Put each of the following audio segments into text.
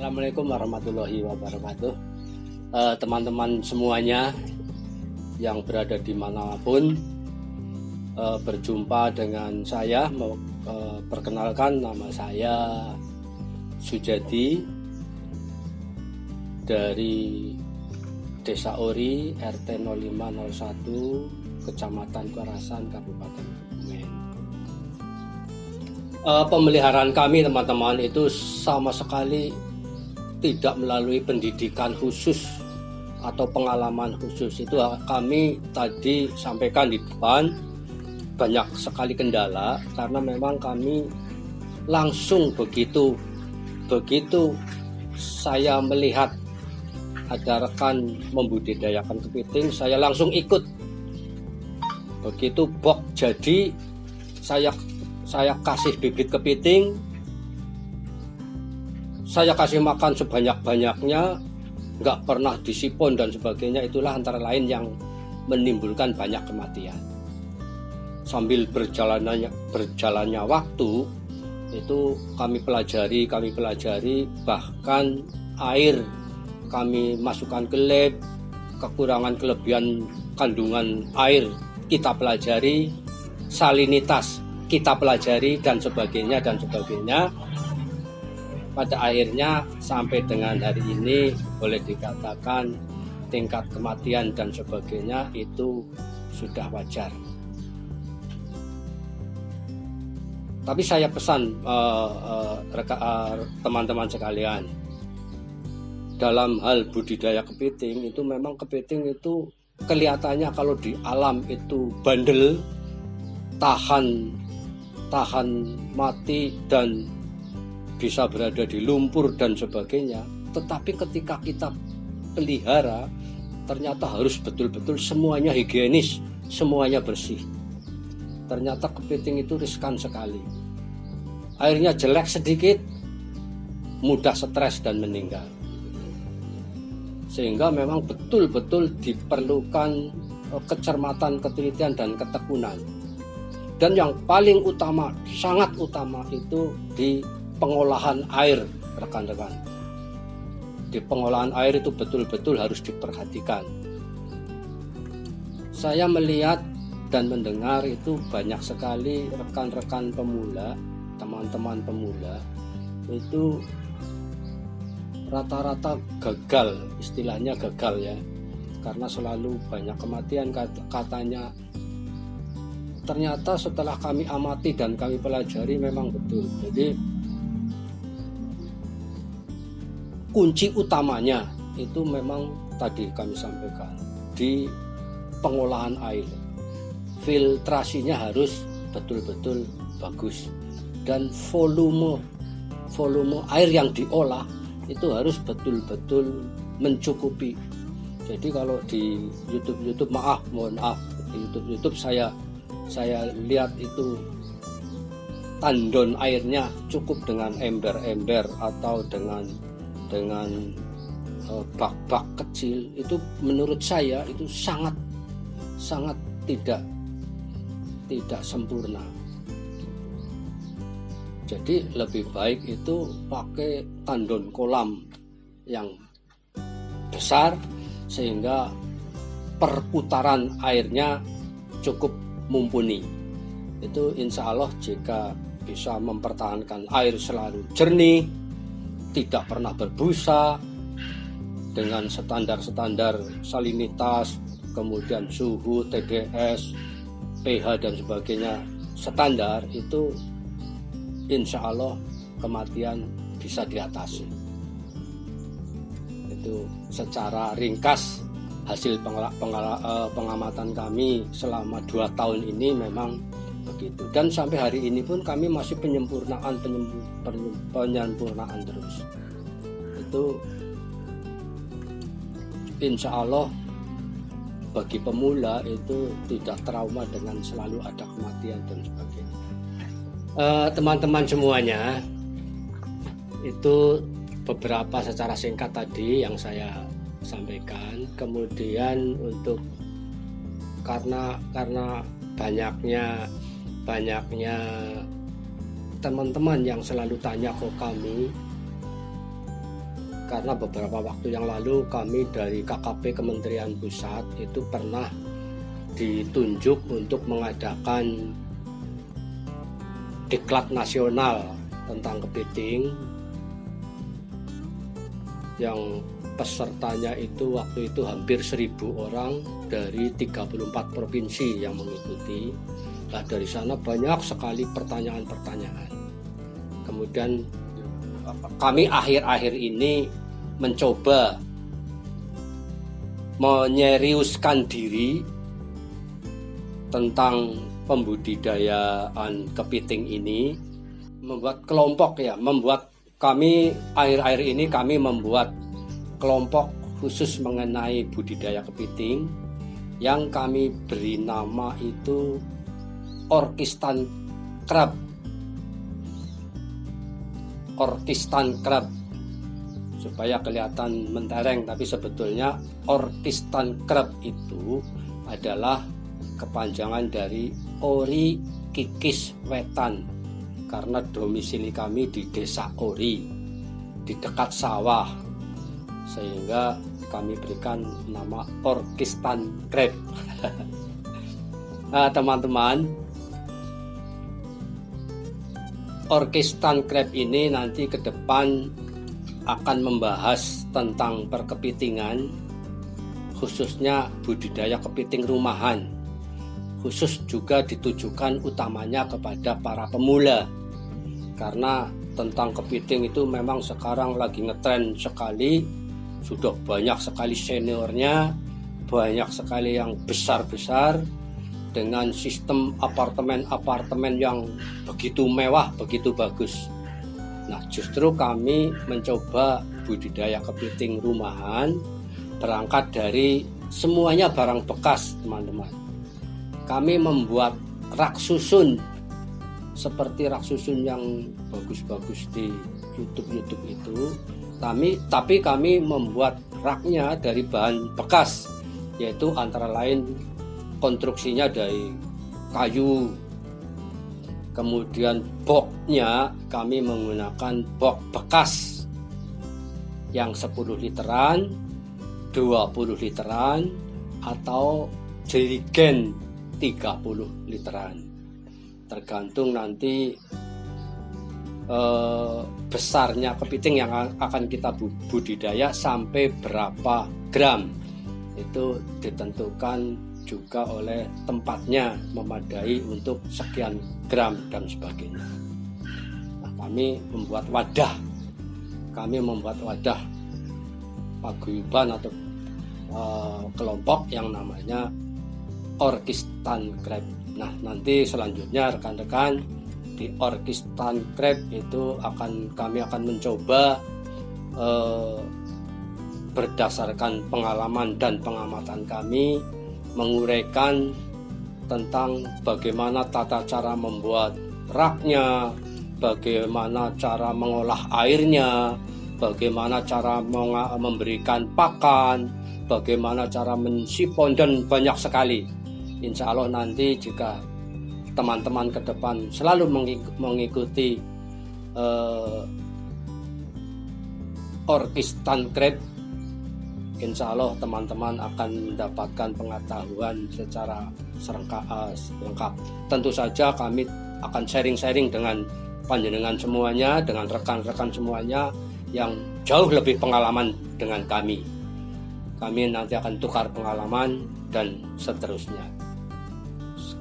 Assalamualaikum warahmatullahi wabarakatuh. Teman-teman semuanya yang berada di manapun, berjumpa dengan saya. Perkenalkan, nama saya Sujadi dari Desa Ori, RT 0501, Kecamatan Karasan, Kabupaten Kebumen. Pemeliharaan kami, teman-teman, itu sama sekali tidak melalui pendidikan khusus atau pengalaman khusus. Itu kami tadi sampaikan di depan, banyak sekali kendala karena memang kami langsung begitu saya melihat ada rekan membudidayakan kepiting, saya langsung ikut. Begitu bok jadi, saya kasih bibit kepiting, saya kasih makan sebanyak-banyaknya, nggak pernah disipon dan sebagainya. Itulah antara lain yang menimbulkan banyak kematian. Sambil berjalannya waktu, itu kami pelajari, bahkan air kami masukkan ke lab, kekurangan kelebihan kandungan air kita pelajari, salinitas kita pelajari, dan sebagainya. Pada akhirnya sampai dengan hari ini boleh dikatakan tingkat kematian dan sebagainya itu sudah wajar. Tapi saya pesan teman-teman sekalian, dalam hal budidaya kepiting itu memang kepiting itu kelihatannya kalau di alam itu bandel, tahan mati dan bisa berada di lumpur dan sebagainya. Tetapi ketika kita pelihara, ternyata harus betul-betul semuanya higienis, semuanya bersih. Ternyata kepiting itu riskan sekali. Airnya jelek sedikit, mudah stres dan meninggal. Sehingga memang betul-betul diperlukan kecermatan, ketelitian, dan ketekunan. Dan yang paling utama, sangat utama itu di pengolahan air, rekan-rekan. Di pengolahan air itu betul-betul harus diperhatikan. Saya melihat dan mendengar itu banyak sekali rekan-rekan pemula, teman-teman pemula itu rata-rata gagal, istilahnya gagal ya, karena selalu banyak kematian katanya. Ternyata setelah kami amati dan kami pelajari memang betul. Jadi kunci utamanya itu memang tadi kami sampaikan di pengolahan air. Filtrasinya harus betul-betul bagus, dan volume air yang diolah itu harus betul-betul mencukupi. Jadi kalau di YouTube mohon maaf, di YouTube saya lihat itu tandon airnya cukup dengan ember-ember atau dengan bak-bak kecil. Itu menurut saya itu sangat tidak sempurna. Jadi lebih baik itu pakai tandon kolam yang besar sehingga perputaran airnya cukup mumpuni. Itu insya Allah jika bisa mempertahankan air selalu jernih, tidak pernah berbusa, dengan standar salinitas, kemudian suhu, TDS, pH dan sebagainya standar, itu insya Allah kematian bisa diatasi. Itu secara ringkas hasil pengamatan kami selama 2 tahun ini memang begitu. Dan sampai hari ini pun kami masih penyempurnaan terus. Itu insya Allah bagi pemula itu tidak trauma dengan selalu ada kematian dan sebagainya. Teman-teman semuanya, itu beberapa secara singkat tadi yang saya sampaikan. Kemudian untuk karena banyaknya teman-teman yang selalu tanya ke kami, karena beberapa waktu yang lalu kami dari KKP Kementerian Pusat itu pernah ditunjuk untuk mengadakan diklat nasional tentang kepiting yang pesertanya itu waktu itu hampir 1.000 orang dari 34 provinsi yang mengikuti. Nah, dari sana banyak sekali pertanyaan-pertanyaan. Kemudian kami akhir-akhir ini mencoba menyeriuskan diri tentang pembudidayaan kepiting ini, membuat kelompok kami akhir-akhir ini kami membuat kelompok khusus mengenai budidaya kepiting yang kami beri nama itu Orkistan Crab. Orkistan Crab supaya kelihatan mentereng, tapi sebetulnya Orkistan Crab itu adalah kepanjangan dari Ori Kikis Wetan, karena domisili kami di desa Ori di dekat sawah, sehingga kami berikan nama Orkistan Crab. Nah, teman-teman, Orkistan Crab ini nanti ke depan akan membahas tentang perkepitingan, khususnya budidaya kepiting rumahan, khusus juga ditujukan utamanya kepada para pemula, karena tentang kepiting itu memang sekarang lagi ngetren sekali, sudah banyak sekali seniornya, banyak sekali yang besar-besar dengan sistem apartemen-apartemen yang begitu mewah, begitu bagus. Nah, justru kami mencoba budidaya kepiting rumahan berangkat dari semuanya barang bekas, teman-teman. Kami membuat rak susun seperti rak susun yang bagus-bagus di YouTube itu. Tapi kami membuat raknya dari bahan bekas, yaitu antara lain konstruksinya dari kayu. Kemudian boxnya kami menggunakan box bekas yang 10 literan, 20 literan, atau jerigen 30 literan. Tergantung nanti besarnya kepiting yang akan kita budidaya sampai berapa gram. Itu ditentukan juga oleh tempatnya memadai untuk sekian gram dan sebagainya. Nah, kami membuat wadah paguyuban atau kelompok yang namanya Orkistan Crab. Nah, nanti selanjutnya rekan-rekan di Orkistan Crab itu kami akan mencoba berdasarkan pengalaman dan pengamatan kami menguraikan tentang bagaimana tata cara membuat raknya, bagaimana cara mengolah airnya, bagaimana cara memberikan pakan, bagaimana cara mensipon, dan banyak sekali. Insya Allah nanti jika teman-teman ke depan selalu mengikuti Orkistan Crab, insya Allah teman-teman akan mendapatkan pengetahuan secara lengkap. Tentu saja kami akan sharing-sharing dengan panjenengan semuanya, dengan rekan-rekan semuanya yang jauh lebih pengalaman dengan kami. Kami nanti akan tukar pengalaman dan seterusnya.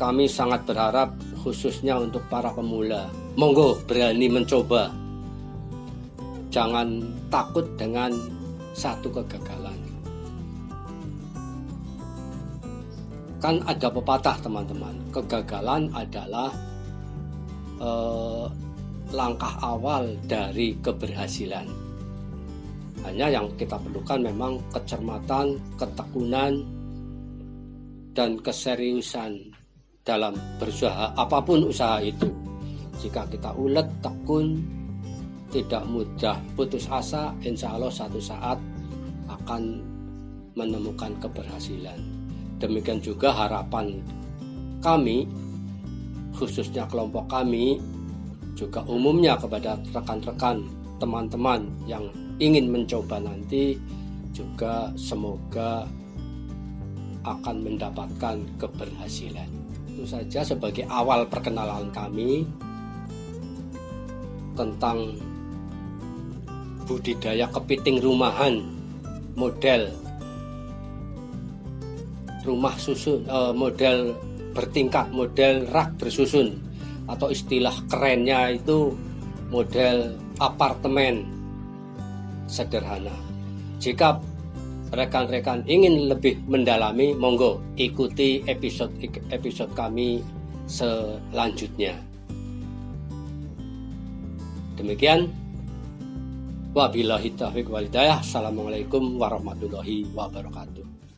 Kami sangat berharap khususnya untuk para pemula, monggo berani mencoba. Jangan takut dengan satu kegagalan. Kan ada pepatah, teman-teman, kegagalan adalah langkah awal dari keberhasilan. Hanya yang kita perlukan memang kecermatan, ketekunan, dan keseriusan dalam berusaha, apapun usaha itu. Jika kita ulet, tekun, tidak mudah putus asa, insya Allah satu saat akan menemukan keberhasilan. Demikian juga harapan kami, khususnya kelompok kami, juga umumnya kepada rekan-rekan, teman-teman yang ingin mencoba nanti juga semoga akan mendapatkan keberhasilan. Itu saja sebagai awal perkenalan kami tentang budidaya kepiting rumahan model rumah susun, model bertingkat, model rak bersusun, atau istilah kerennya itu model apartemen sederhana. Jika rekan-rekan ingin lebih mendalami, monggo ikuti episode kami selanjutnya. Demikian, wabillahi taufiq wal hidayah. Assalamualaikum warahmatullahi wabarakatuh.